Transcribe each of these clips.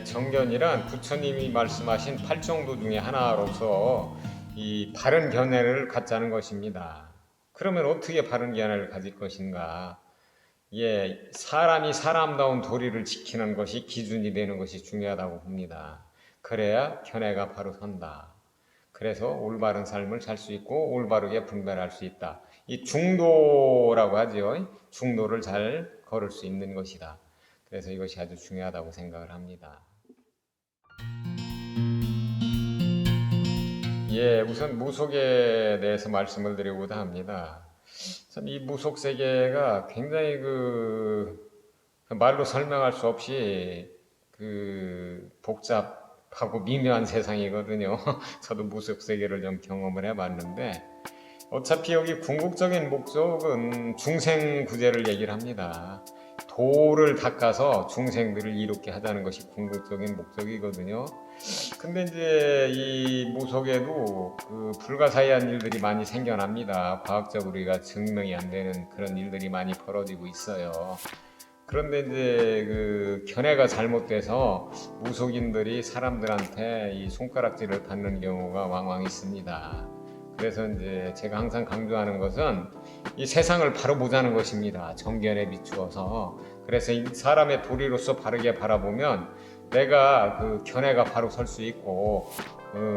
정견이란 부처님이 말씀하신 팔정도 중에 하나로서 이 바른 견해를 갖자는 것입니다. 그러면 어떻게 바른 견해를 가질 것인가? 사람이 사람다운 도리를 지키는 것이 기준이 되는 것이 중요하다고 봅니다. 그래야 견해가 바로 선다. 그래서 올바른 삶을 살 수 있고 올바르게 분별할 수 있다. 이 중도라고 하죠. 중도를 잘 걸을 수 있는 것이다. 그래서 이것이 아주 중요하다고 생각을 합니다. 우선 무속에 대해서 말씀을 드리고자 합니다. 참 이 무속 세계가 굉장히 말로 설명할 수 없이 복잡하고 미묘한 세상이거든요. 저도 무속 세계를 좀 경험을 해봤는데 어차피 여기 궁극적인 목적은 중생 구제를 얘기를 합니다. 도를 닦아서 중생들을 이롭게 하자는 것이 궁극적인 목적이거든요. 근데 이제 이 무속에도 불가사의한 일들이 많이 생겨납니다. 과학적으로 우리가 증명이 안 되는 그런 일들이 많이 벌어지고 있어요. 그런데 이제 견해가 잘못돼서 무속인들이 사람들한테 이 손가락질을 받는 경우가 왕왕 있습니다. 그래서 이제 제가 항상 강조하는 것은 이 세상을 바로 보자는 것입니다. 정견에 비추어서. 그래서 이 사람의 도리로서 바르게 바라보면 내가 견해가 바로 설 수 있고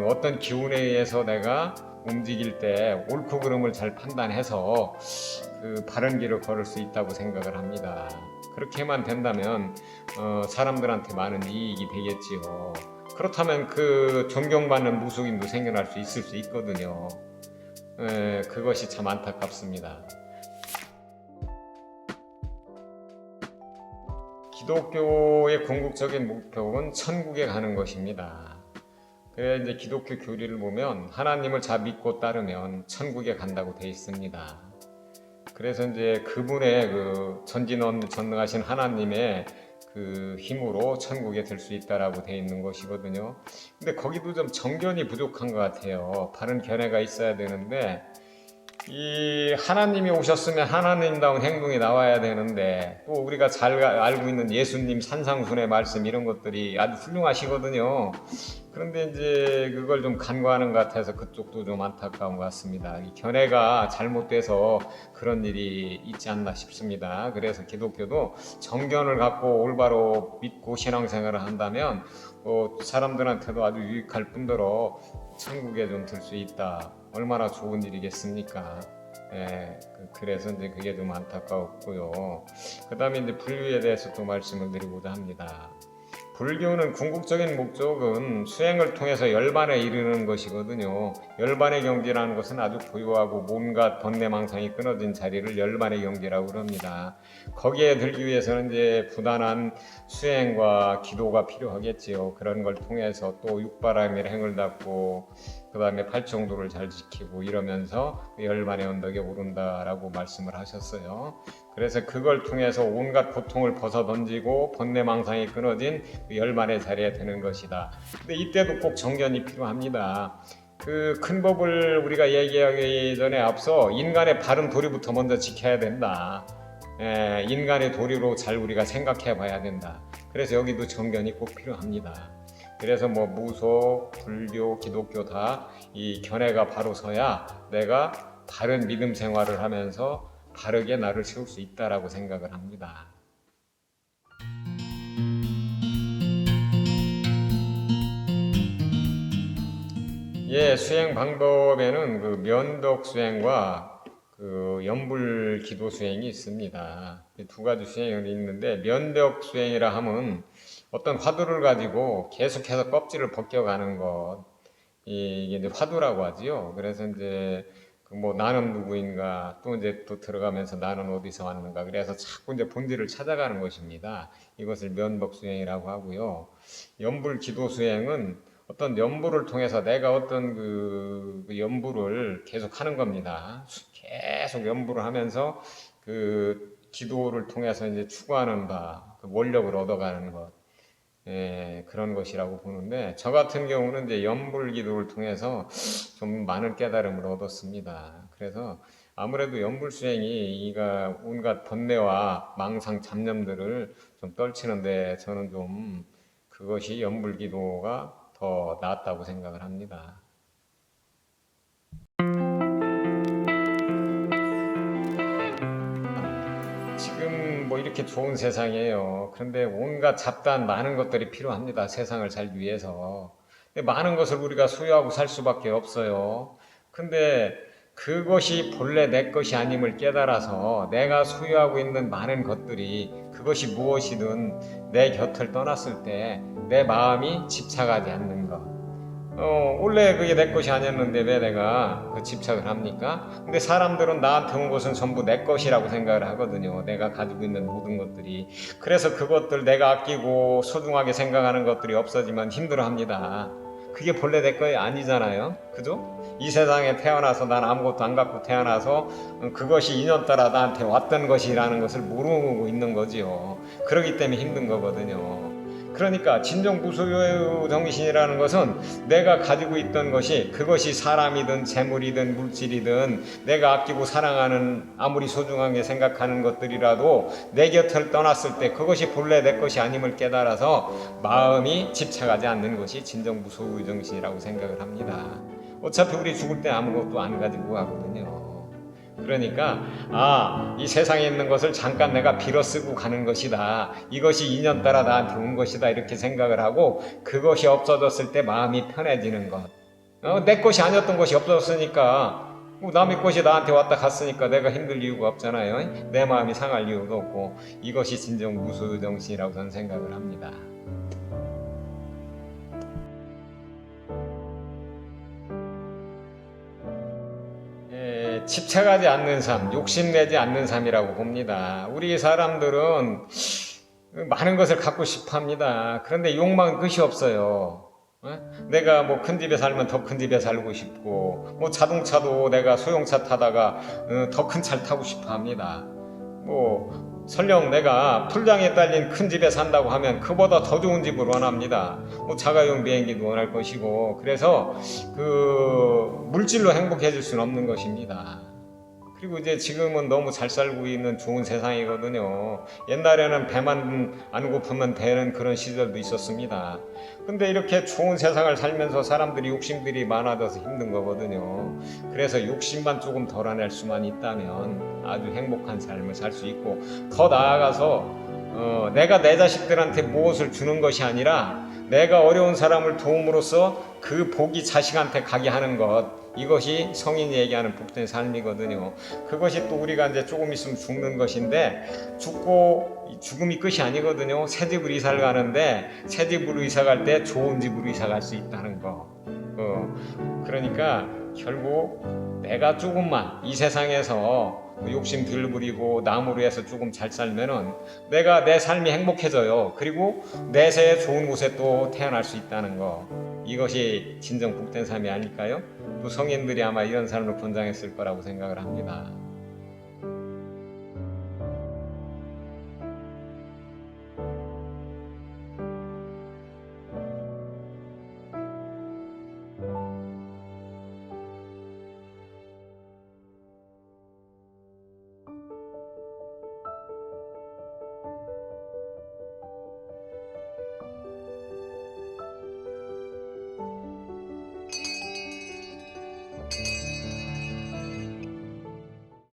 어떤 기운에 의해서 내가 움직일 때 옳고 그름을 잘 판단해서 바른 길을 걸을 수 있다고 생각을 합니다. 그렇게만 된다면 사람들한테 많은 이익이 되겠지요. 그렇다면 존경받는 무속인도 생겨날 수 있을 수 있거든요. 그것이 참 안타깝습니다. 기독교의 궁극적인 목표는 천국에 가는 것입니다. 그래 이제 기독교 교리를 보면 하나님을 잘 믿고 따르면 천국에 간다고 되어 있습니다. 그래서 이제 그분의 전능하신 하나님의 힘으로 천국에 들 수 있다라고 되어 있는 것이거든요. 근데 거기도 좀 정견이 부족한 것 같아요. 바른 견해가 있어야 되는데 이 하나님이 오셨으면 하나님다운 행동이 나와야 되는데 또 우리가 잘 알고 있는 예수님 산상순의 말씀 이런 것들이 아주 훌륭하시거든요. 그런데 이제 그걸 좀 간과하는 것 같아서 그쪽도 좀 안타까운 것 같습니다. 이 견해가 잘못돼서 그런 일이 있지 않나 싶습니다. 그래서 기독교도 정견을 갖고 올바로 믿고 신앙생활을 한다면 사람들한테도 아주 유익할 뿐더러 천국에 좀 들 수 있다. 얼마나 좋은 일이겠습니까? 그래서 이제 그게 좀 안타까웠고요. 그 다음에 이제 불교에 대해서 또 말씀을 드리고자 합니다. 불교는 궁극적인 목적은 수행을 통해서 열반에 이르는 것이거든요. 열반의 경지라는 것은 아주 고요하고 온갖 번뇌망상이 끊어진 자리를 열반의 경지라고 그럽니다. 거기에 들기 위해서는 이제 부단한 수행과 기도가 필요하겠지요. 그런 걸 통해서 또 육바람의 행을 닦고 그 다음에 팔정도를 잘 지키고 이러면서 열반의 언덕에 오른다라고 말씀을 하셨어요. 그래서 그걸 통해서 온갖 고통을 벗어던지고 번뇌망상이 끊어진 열반의 자리에 드는 것이다. 근데 이때도 꼭 정견이 필요합니다. 큰 법을 우리가 얘기하기 전에 앞서 인간의 바른 도리부터 먼저 지켜야 된다. 인간의 도리로 잘 우리가 생각해 봐야 된다. 그래서 여기도 정견이 꼭 필요합니다. 그래서 무속, 불교, 기독교 다 이 견해가 바로 서야 내가 바른 믿음 생활을 하면서 바르게 나를 세울 수 있다라고 생각을 합니다. 수행 방법에는 면덕 수행과 연불 기도 수행이 있습니다. 두 가지 수행이 있는데 면덕 수행이라 하면 어떤 화두를 가지고 계속해서 껍질을 벗겨가는 것, 이게 이제 화두라고 하지요. 그래서 이제 그 뭐 나는 누구인가, 또 이제 또 들어가면서 나는 어디서 왔는가, 그래서 자꾸 이제 본질을 찾아가는 것입니다. 이것을 면복 수행이라고 하고요. 연불 기도 수행은 어떤 연불을 통해서 내가 어떤 그 연불을 계속 하는 겁니다. 계속 연불을 하면서 그 기도를 통해서 이제 추구하는 바, 그 원력을 얻어가는 것, 그런 것이라고 보는데, 저 같은 경우는 이제 연불 기도를 통해서 좀 많은 깨달음을 얻었습니다. 그래서 아무래도 연불 수행이 이가 온갖 번뇌와 망상 잡념들을 좀 떨치는데 저는 좀 그것이 연불 기도가 더 낫다고 생각을 합니다. 지금 뭐 이렇게 좋은 세상이에요. 그런데 온갖 잡다한 많은 것들이 필요합니다. 세상을 살기 위해서. 근데 많은 것을 우리가 소유하고 살 수밖에 없어요. 근데 그것이 본래 내 것이 아님을 깨달아서 내가 소유하고 있는 많은 것들이 그것이 무엇이든 내 곁을 떠났을 때 내 마음이 집착하지 않는 것. 원래 그게 내 것이 아니었는데 왜 내가 그 집착을 합니까? 근데 사람들은 나한테 온 것은 전부 내 것이라고 생각을 하거든요. 내가 가지고 있는 모든 것들이. 그래서 그것들 내가 아끼고 소중하게 생각하는 것들이 없어지면 힘들어합니다. 그게 본래 내 것이 아니잖아요. 그죠? 이 세상에 태어나서 난 아무것도 안 갖고 태어나서 그것이 인연 따라 나한테 왔던 것이라는 것을 모르고 있는 거지요. 그러기 때문에 힘든 거거든요. 그러니까 진정 무소유 정신이라는 것은 내가 가지고 있던 것이, 그것이 사람이든 재물이든 물질이든 내가 아끼고 사랑하는 아무리 소중하게 생각하는 것들이라도 내 곁을 떠났을 때 그것이 본래 내 것이 아님을 깨달아서 마음이 집착하지 않는 것이 진정 무소유 정신이라고 생각을 합니다. 어차피 우리 죽을 때 아무것도 안 가지고 가거든요. 그러니까 이 세상에 있는 것을 잠깐 내가 빌어 쓰고 가는 것이다, 이것이 인연 따라 나한테 온 것이다, 이렇게 생각을 하고 그것이 없어졌을 때 마음이 편해지는 것. 내 것이 아니었던 것이 없어졌으니까, 남의 것이 나한테 왔다 갔으니까 내가 힘들 이유가 없잖아요. 내 마음이 상할 이유도 없고, 이것이 진정 무소유정신이라고 저는 생각을 합니다. 집착하지 않는 삶, 욕심내지 않는 삶이라고 봅니다. 우리 사람들은 많은 것을 갖고 싶어 합니다. 그런데 욕망은 끝이 없어요. 내가 뭐 큰 집에 살면 더 큰 집에 살고 싶고, 뭐 자동차도 내가 소형차 타다가 더 큰 차를 타고 싶어 합니다. 뭐 설령 내가 풀장에 딸린 큰 집에 산다고 하면 그보다 더 좋은 집을 원합니다. 뭐 자가용 비행기도 원할 것이고, 그래서 그 물질로 행복해질 수는 없는 것입니다. 그리고 이제 지금은 너무 잘 살고 있는 좋은 세상이거든요. 옛날에는 배만 안 고프면 되는 그런 시절도 있었습니다. 근데 이렇게 좋은 세상을 살면서 사람들이 욕심들이 많아져서 힘든 거거든요. 그래서 욕심만 조금 덜어낼 수만 있다면 아주 행복한 삶을 살 수 있고, 더 나아가서 내가 내 자식들한테 무엇을 주는 것이 아니라 내가 어려운 사람을 도움으로써 그 복이 자식한테 가게 하는 것, 이것이 성인이 얘기하는 복된 삶이거든요. 그것이 또 우리가 이제 조금 있으면 죽는 것인데, 죽음이 끝이 아니거든요. 새 집으로 이사를 가는데 새 집으로 이사 갈 때 좋은 집으로 이사 갈 수 있다는 거. 그러니까 결국 내가 조금만 이 세상에서 욕심 덜 부리고 남으로 해서 조금 잘 살면은 내가 내 삶이 행복해져요. 그리고 내세에 좋은 곳에 또 태어날 수 있다는 거, 이것이 진정 복된 삶이 아닐까요? 또 성인들이 아마 이런 삶을 권장했을 거라고 생각을 합니다.